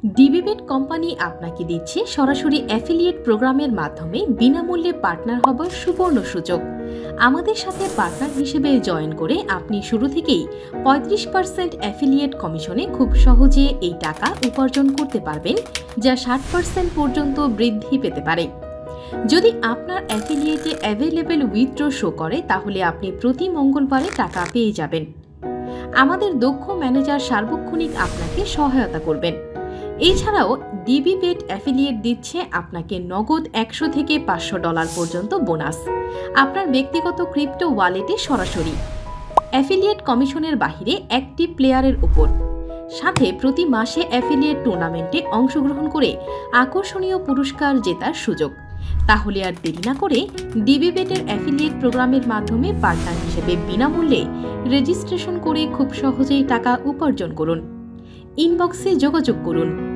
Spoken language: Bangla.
ডিবিবেট কোম্পানি আপনাকে দিচ্ছে সরাসরি অ্যাফিলিয়েট প্রোগ্রামের মাধ্যমে বিনামূল্যে পার্টনার হবার সুবর্ণ সুযোগ। আমাদের সাথে পার্টনার হিসেবে জয়েন করে আপনি শুরু থেকেই 35% অ্যাফিলিয়েট কমিশনে খুব সহজে এই টাকা উপার্জন করতে পারবেন, যা 60% পর্যন্ত বৃদ্ধি পেতে পারে। যদি আপনার অ্যাফিলিয়েটে অ্যাভেলেবল উইথড্র শো করে, তাহলে আপনি প্রতি মঙ্গলবারে টাকা পেয়ে যাবেন। আমাদের দক্ষ ম্যানেজার সার্বক্ষণিক আপনাকে সহায়তা করবেন। এছাড়াও ডিবিবেট অ্যাফিলিয়েট দিচ্ছে আপনাকে নগদ $100 থেকে $500 পর্যন্ত বোনাস আপনার ব্যক্তিগত ক্রিপ্টো ওয়ালেটে সরাসরি, অ্যাফিলিয়েট কমিশনের বাহিরে অ্যাক্টিভ প্লেয়ারের উপর, সাথে প্রতি মাসে অ্যাফিলিয়েট টুর্নামেন্টে অংশগ্রহণ করে আকর্ষণীয় পুরস্কার জেতার সুযোগ। তাহলে আর দেরি না করে ডিবিবেটের অ্যাফিলিয়েট প্রোগ্রামের মাধ্যমে পার্টনার হিসেবে বিনামূল্যে রেজিস্ট্রেশন করে খুব সহজেই টাকা উপার্জন করুন। ইনবক্সে যোগাযোগ করুন।